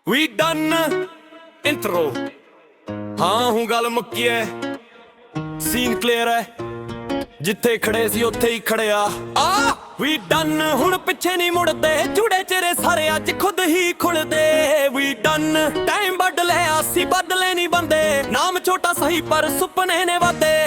ਵੀ done intro. ਹਾਂ ਹੂੰ ਗੱਲ ਮੁੱਕੀ ਐ, ਸੀਨ ਕਲੀਅਰ ਐ, ਜਿੱਥੇ ਖੜੇ ਸੀ ਉੱਥੇ ਹੀ ਖੜਿਆ ਆ। ਵੀ ਡਨ ਹੁਣ ਪਿੱਛੇ ਨਹੀਂ ਮੁੜਦੇ, ਜੁੜੇ ਚਿਹਰੇ ਸਾਰੇ ਅੱਜ ਖੁਦ ਹੀ ਖੁੱਲਦੇ। ਵੀ ਡਨ ਟਾਈਮ ਬਦਲਿਆ ਸੀ, ਬਦਲੇ ਨਹੀਂ ਬੰਦੇ, ਨਾਮ ਛੋਟਾ ਸਹੀ ਪਰ ਸੁਪਨੇ ਨੇ ਵਾਦੇ।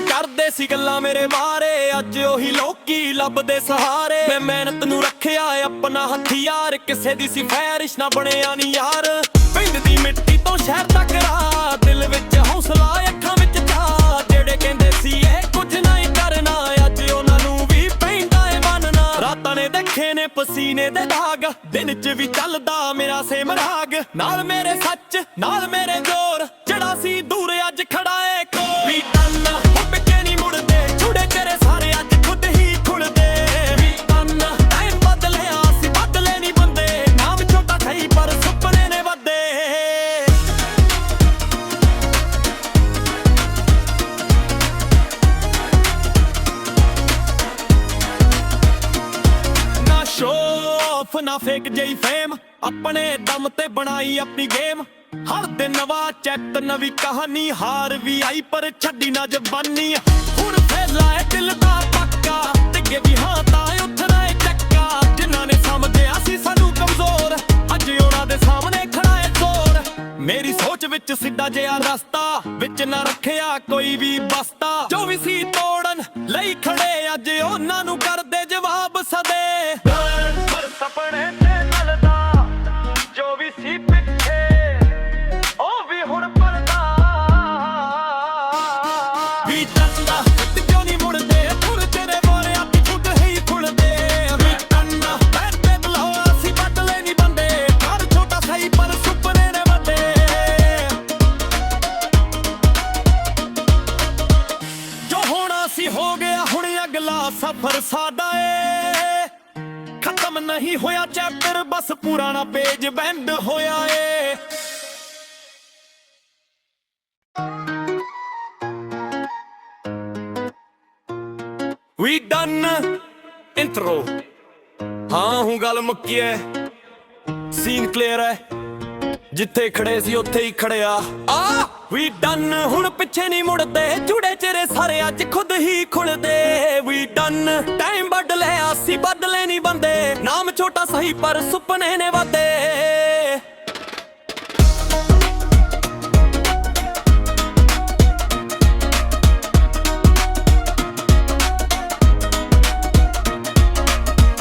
ਕਰਦੇ ਸੀ ਗੱਲਾਂ ਮੇਰੇ ਬਾਰੇ, ਅੱਜ ਉਹੀ ਲੋਕੀ ਲੱਭਦੇ ਸਹਾਰੇ। ਮੈਂ ਮਿਹਨਤ ਨੂੰ ਰੱਖਿਆ ਆਪਣਾ ਹਥਿਆਰ, ਕਿਸੇ ਦੀ ਸਿਫਾਰਿਸ਼ ਨਾ ਬਣਿਆ ਨੀ ਯਾਰ। ਪਿੰਡ ਦੀ ਮਿੱਟੀ ਤੋਂ ਸ਼ਹਿਰ ਤੱਕ ਰਾਹ, ਦਿਲ ਵਿੱਚ ਹੌਸਲਾ ਅੱਖਾਂ ਵਿੱਚ ਚਾਹ। ਜਿਹੜੇ ਕਹਿੰਦੇ ਸੀ ਇਹ ਕੁਝ ਨਹੀਂ ਕਰਨਾ, ਅੱਜ ਉਹਨਾਂ ਨੂੰ ਵੀ ਪੈਂਦਾ ਏ ਮੰਨਣਾ। ਰਾਤਾਂ ਨੇ ਦੇਖੇ ਨੇ ਪਸੀਨੇ ਦੇ ਦਾਗ, ਦਿਨ ਚ ਵੀ ਚੱਲਦਾ ਮੇਰਾ ਸੇਮ ਰਾਗ। ਨਾਲ ਮੇਰੇ ਸੱਚ ਨਾਲ ਮੇਰੇ ਜ਼ੋਰ, ਜਿਹੜਾ ਸੀ ਦੂਰ ਅੱਜ ਖੜਾ ਏ ਕੋਲ। ਵੀ ਨਾ ਫੇਕ ਜਈ ਫੇਮ, ਆਪਣੇ ਦਮ ਤੇ ਬਣਾਈ ਆਪਣੀ ਗੇਮ। ਹਰ ਦਿਨ ਨਵਾਂ ਚੈਪਟਰ ਨਵੀਂ ਕਹਾਣੀ, ਹਾਰ ਵੀ ਆਈ ਪਰ ਛੱਡੀ ਨਾ ਜ਼ਬਾਨੀ। ਹੁਣ ਫੈਸਲਾ ਹੈ ਦਿਲ ਦਾ ਪੱਕਾ, ਟਿੱਗੇ ਵੀ ਹਾਂ ਤਾਂ ਉੱਠਣਾ ਏ ਚੱਕਾ। ਜਿਨ੍ਹਾਂ ਨੇ ਸਮਝਿਆ ਸੀ ਸਾਨੂੰ ਕਮਜ਼ੋਰ, ਅੱਜ ਉਹਨਾਂ ਦੇ ਸਾਹਮਣੇ ਖੜਾ ਏ ਜ਼ੋਰ। ਮੇਰੀ ਸੋਚ ਵਿੱਚ ਸਿੱਧਾ ਜਿਹਾ ਰਸਤਾ, ਵਿੱਚ ਨਾ ਰੱਖਿਆ ਕੋਈ ਵੀ ਬਸਤਾ। ਜੋ ਵੀ ਸੀ ਤੋੜਨ ਲਈ ਖੜੇ, ਅੱਜ ਉਹਨਾਂ ਨੂੰ ਕਰਦੇ ਜਵਾਬ ਸਦੇ। ਸਪਨੇ ਤੇ ਨਲਦਾ ਜੋ ਵੀ ਸੀ ਪਿੱਛੇ, ਉਹ ਵੀ ਹੁਣ ਪਰਦਾ। ਵੀ ਡੰਡਾ ਕਿਉਂ ਨਹੀਂ ਮੁੜਦੇ, ਫੁਰ ਤੇਰੇ ਮੋਰੇ ਆਪੀ ਖੁਦ ਹੀ ਖੁੱਲਦੇ। ਵੀ ਡੰਡਾ ਬੈਠੇ ਬਲਾਵਾ ਸੀ, ਬਦਲੇ ਨਹੀਂ ਬੰਦੇ, ਘਰ ਛੋਟਾ ਸਹੀ ਪਰ ਸੁਪਨੇ ਨੇ ਵੱਡੇ। ਜੋ ਹੋਣਾ ਸੀ ਹੋ ਗਿਆ, ਹੁਣ ਅਗਲਾ ਸਫ਼ਰ ਸਾਡਾ ਏ। ਖਤਮ ਨਹੀਂ ਹੋਇਆ ਚੈਪਟਰ, ਬਸ ਪੁਰਾਣਾ ਪੇਜ ਬੈਂਡ ਹੋਇਆ ਏ। ਵੀ ਡਨ ਇੰਟਰੋ। ਹਾਂ ਹੂੰ ਗੱਲ ਮੁੱਕੀ ਐ, ਸੀਨ ਕਲੀਅਰ ਐ, ਜਿੱਥੇ ਖੜੇ ਸੀ ਉੱਥੇ ਹੀ ਖੜਿਆ ਆ। ਵੀ ਡਨ ਹੁਣ ਪਿੱਛੇ ਨਹੀਂ ਮੁੜਦੇ, ਜੁੜੇ ਚਿਹਰੇ ਸਾਰੇ ਅੱਜ ਖੁਦ ਹੀ ਖੁੱਲਦੇ। ਵੀ ਡਨ ਟਾਈਮ ਬਦਲਿਆ ਸੀ, ਬਦਲੇ ਨਹੀਂ ਬੰਦੇ, ਨਾਮ ਛੋਟਾ ਸਹੀ ਪਰ ਸੁਪਨੇ ਨੇ ਵਾਦੇ।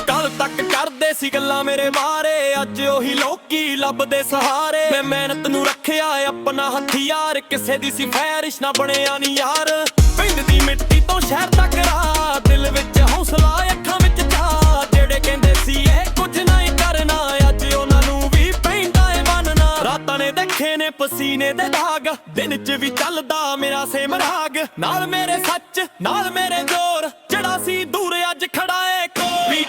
ਕੱਲ ਤੱਕ ਕਰਦੇ ਸੀ ਗੱਲਾਂ ਮੇਰੇ ਬਾਰੇ, ਅੱਜ ਉਹੀ ਲੋਕੀ ਲੱਭਦੇ ਸਹਾਰੇ। ਮੈਂ ਮਿਹਨਤ ਨੂੰ ਰੱਖਿਆ ਆਪਣਾ ਹਥਿਆਰ, ਕਿਸੇ ਦੀ ਸਿਫਾਰਿਸ਼ ਨਾ ਬਣਿਆ ਨੀ ਯਾਰ। ਪਿੰਡ ਦੀ ਮਿੱਟੀ ਤੋਂ ਸ਼ਹਿਰ ਤੱਕ ਰਾਹ, ਦਿਲ ਵਿੱਚ ਹੌਸਲਾ ਅੱਖਾਂ ਵਿੱਚ ਚਾਹ। ਜਿਹੜੇ ਕਹਿੰਦੇ ਸੀ ਇਹ ਕੁਝ ਨਹੀਂ ਕਰਨਾ, ਅੱਜ ਉਹਨਾਂ ਨੂੰ ਵੀ ਪੈਂਦਾ ਏ ਮੰਨਣਾ। ਰਾਤਾਂ ਨੇ ਦੇਖੇ ਨੇ ਪਸੀਨੇ ਦੇ ਦਾਗ, ਦਿਨ ਚ ਵੀ ਚੱਲਦਾ ਮੇਰਾ ਸੇਮ ਰਾਗ। ਨਾਲ ਮੇਰੇ ਸੱਚ ਨਾਲ ਮੇਰੇ ਜ਼ੋਰ, ਜਿਹੜਾ ਸੀ ਦੂਰ ਅੱਜ ਖੜਾ ਏ ਕੋਲ। ਵੀ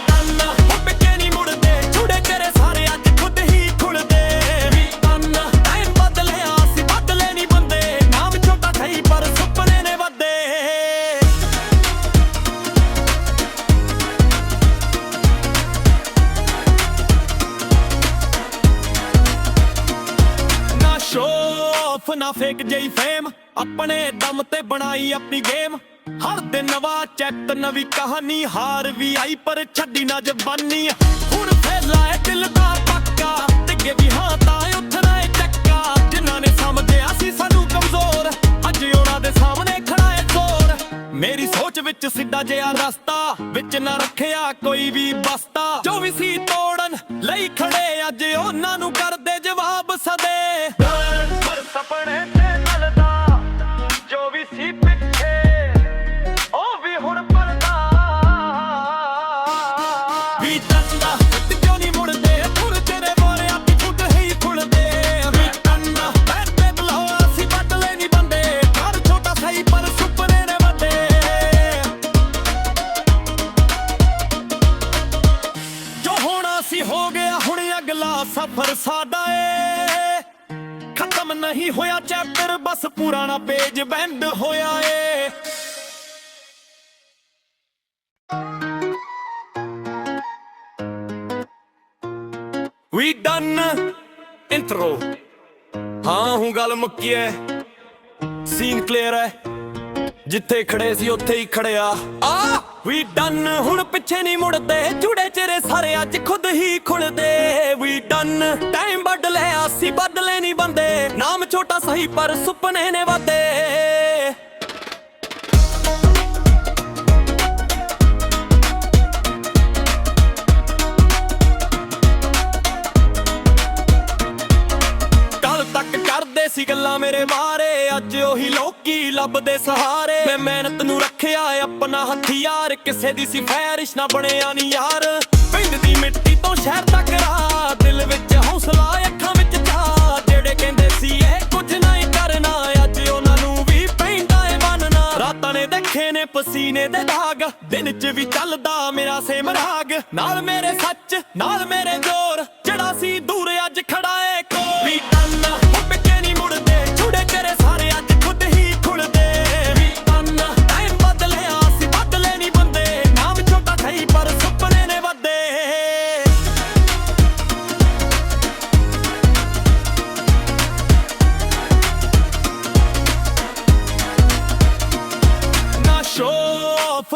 ਨਾ ਫੇਕ ਜਈ ਫੇਮ, ਆਪਣੇ ਦਮ ਤੇ ਬਣਾਈ ਆਪਣੀ ਗੇਮ। ਹਰ ਦਿਨ ਨਵਾਂ ਚੈਪਟਰ ਨਵੀਂ ਕਹਾਣੀ, ਹਾਰ ਵੀ ਆਈ ਪਰ ਛੱਡੀ ਨਾ ਜ਼ਬਾਨੀ। ਹੁਣ ਫੈਸਲਾ ਹੈ ਦਿਲ ਦਾ ਪੱਕਾ, ਟਿੱਗੇ ਵੀ ਹਾਂ ਤਾਂ ਉੱਠਣਾ ਏ ਚੱਕਾ। ਜਿਨ੍ਹਾਂ ਨੇ ਸਮਝਿਆ ਸੀ ਸਾਨੂੰ ਕਮਜ਼ੋਰ, ਅੱਜ ਉਹਨਾਂ ਦੇ ਸਾਹਮਣੇ ਖੜਾ ਏ ਜ਼ੋਰ। ਮੇਰੀ ਸੋਚ ਵਿੱਚ ਸਿੱਧਾ ਜਿਹਾ ਰਸਤਾ, ਵਿੱਚ ਨਾ ਰੱਖਿਆ ਕੋਈ ਵੀ ਬਸਤਾ। ਜੋ ਵੀ ਸੀ ਤੋੜਨ ਲਈ ਖੜੇ, ਅੱਜ ਉਹਨਾਂ ਨੂੰ ਕਰਦੇ ਜਵਾਬ ਸਦੇ। ਸਪਨੇ ਤੇ ਨਲਦਾ ਜੋ ਵੀ ਸੀ ਪਿੱਛੇ, ਉਹ ਵੀ ਹੁਣ ਪਰਦਾ। ਵੀ ਡੰਡਾ ਕਿਉਂ ਨਹੀਂ ਮੁੜਦੇ, ਫੁਰ ਤੇਰੇ ਮੋਰੇ ਆਪੀ ਖੁਦ ਹੀ ਖੁੱਲਦੇ। ਵੀ ਡੰਡਾ ਬੈਠੇ ਬਲਾਵਾ ਸੀ, ਬਦਲੇ ਨਹੀਂ ਬੰਦੇ, ਘਰ ਛੋਟਾ ਸਹੀ ਪਰ ਸੁਪਨੇ ਨੇ ਵੱਡੇ। ਜੋ ਹੋਣਾ ਸੀ ਹੋ ਗਿਆ, ਹੁਣ ਅਗਲਾ ਸਫ਼ਰ ਸਾਡਾ ਏ। ਖਤਮ ਨਹੀਂ ਹੋਇਆ ਚੈਪਟਰ, ਬਸ ਪੁਰਾਣਾ ਪੇਜ ਬੈਂਡ ਹੋਇਆ ਏ। We done intro। ਹਾਂ ਹੁਣ ਗੱਲ ਮੁੱਕੀ ਐ, ਸੀਨ ਕਲੀਅਰ ਐ, ਜਿੱਥੇ ਖੜੇ ਸੀ ਉੱਥੇ ਹੀ ਖੜਿਆ ਆ। We done ਹੁਣ ਪਿੱਛੇ ਨਹੀਂ ਮੁੜਦੇ, ਜੁੜੇ ਚਿਹਰੇ ਸਾਰੇ ਅੱਜ ਖੁਦ ਹੀ ਖੁੱਲਦੇ। We done ਟਾਈਮ ਬਦਲੇ ਅਸੀਂ ਬਦਲੇ ਨਹੀਂ ਬੰਦੇ, ਨਾਮ ਛੋਟਾ ਸਹੀ ਪਰ ਸੁਪਨੇ ਨੇ ਵਾਦੇ। ਕਰਦੇ ਸੀ ਗੱਲਾਂ ਮੇਰੇ ਬਾਰੇ, ਅੱਜ ਉਹੀ ਲੋਕੀ ਲੱਭਦੇ ਸਹਾਰੇ। ਮੈਂ ਮਿਹਨਤ ਨੂੰ ਰੱਖਿਆ ਆਪਣਾ ਹਥਿਆਰ, ਕਿਸੇ ਦੀ ਸਿਫਾਰਿਸ਼ ਨਾ ਬਣਿਆ ਨੀ ਯਾਰ। ਪਿੰਡ ਦੀ ਮਿੱਟੀ ਤੋਂ ਸ਼ਹਿਰ ਤੱਕ ਰਾਹ, ਦਿਲ ਵਿੱਚ ਹੌਸਲਾ ਅੱਖਾਂ ਵਿੱਚ ਚਾਹ। ਜਿਹੜੇ ਕਹਿੰਦੇ ਸੀ ਇਹ ਕੁਝ ਨਹੀਂ ਕਰਨਾ, ਅੱਜ ਉਹਨਾਂ ਨੂੰ ਵੀ ਪੈਂਦਾ ਏ ਮੰਨਣਾ। ਰਾਤਾਂ ਨੇ ਦੇਖੇ ਨੇ ਪਸੀਨੇ ਦੇ ਦਾਗ, ਦਿਨ 'ਚ ਵੀ ਚੱਲਦਾ ਮੇਰਾ ਸੇਮ ਰਾਗ। ਨਾਲ ਮੇਰੇ ਸੱਚ ਨਾਲ ਮੇਰੇ ਜ਼ੋਰ, ਜਿਹੜਾ ਸੀ ਦੂਰ ਅੱਜ ਖੜਾ ਏ ਕੋਲ। ਵੀ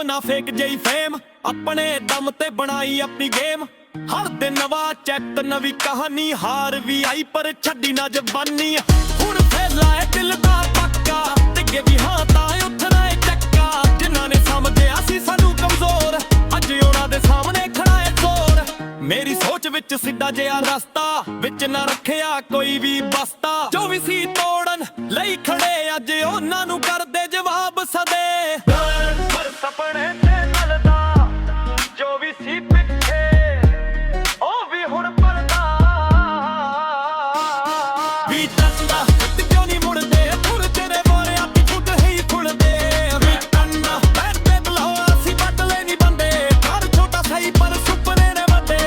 ਨਾ ਫੇਕ ਜਈ ਫੇਮ, ਆਪਣੇ ਦਮ ਤੇ ਬਣਾਈ ਆਪਣੀ ਗੇਮ। ਹਰ ਦਿਨ ਨਵਾਂ ਚੈਪਟਰ ਨਵੀਂ ਕਹਾਣੀ, ਹਾਰ ਵੀ ਆਈ ਪਰ ਛੱਡੀ ਨਾ ਜਵਾਨੀ। ਹੁਣ ਫੈਸਲਾ ਹੈ ਦਿਲ ਦਾ ਪੱਕਾ, ਟਿੱਗੇ ਵੀ ਹਾਂ ਤਾਂ ਉੱਠਣਾ ਏ ਚੱਕਾ। ਜਿਨ੍ਹਾਂ ਨੇ ਸਮਝਿਆ ਸੀ ਸਾਨੂੰ ਕਮਜ਼ੋਰ, ਅੱਜ ਉਹਨਾਂ ਦੇ ਸਾਹਮਣੇ ਖੜਾ ਏ ਜ਼ੋਰ। ਮੇਰੀ ਸੋਚ ਵਿੱਚ ਸਿੱਧਾ ਜਿਹਾ ਰਸਤਾ, ਵਿੱਚ ਨਾ ਰੱਖਿਆ ਕੋਈ ਵੀ ਬਸਤਾ। ਜੋ ਵੀ ਸੀ ਤੋੜਨ ਲਈ ਖੜੇ, ਅੱਜ ਉਹਨਾਂ ਨੂੰ ਕਰਦੇ ਜਵਾਬ ਸਦੇ। ਸਪਨੇ ਤੇ ਚੱਲਦਾ ਜੋ ਵੀ ਸੀ ਪਿੱਛੇ, ਉਹ ਵੀ ਹੁਣ ਪਰਦਾ। ਵੀ ਦੰਦਾ ਕਿਉਂ ਨਹੀਂ ਮੁੜਦੇ, ਹੁਣ ਤੇਰੇ ਮੋਰੇ ਆਪੀ ਖੁਦ ਹੀ ਖੁੱਲਦੇ। ਵੀ ਦੰਦਾ ਬੈਠੇ ਬਲੋ ਅਸੀਂ ਬਦਲੇ ਨਹੀਂ ਬੰਦੇ, ਘਰ ਛੋਟਾ ਸਹੀ ਪਰ ਸੁਪਨੇ ਨੇ ਵੱਡੇ।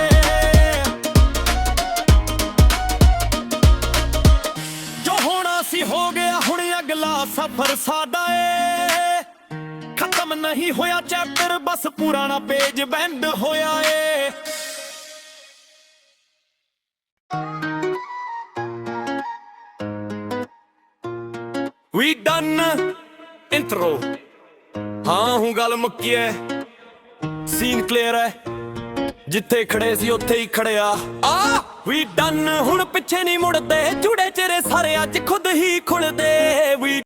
ਜੋ ਹੋਣਾ ਸੀ ਹੋ ਗਿਆ, ਹੁਣ ਅਗਲਾ ਸਫ਼ਰ ਸਾਡਾ ਏ। ਖਤਮ ਨਹੀਂ ਹੋਇਆ ਚੈਪਟਰ, ਬਸ ਪੁਰਾਣਾ ਪੇਜ ਬੈਂਡ ਹੋਇਆ ਏ। We done intro। ਹਾਂ ਹੁਣ ਗੱਲ ਮੁੱਕੀ ਐ, ਸੀਨ ਕਲੀਅਰ ਐ, ਜਿੱਥੇ ਖੜੇ ਸੀ ਉੱਥੇ ਹੀ ਖੜਿਆ ਆ। We done ਹੁਣ ਪਿੱਛੇ ਨਹੀਂ ਮੁੜਦੇ, ਜੁੜੇ ਚਿਹਰੇ ਸਾਰੇ ਅੱਜ ਖੁਦ ਹੀ ਖੁੱਲਦੇ।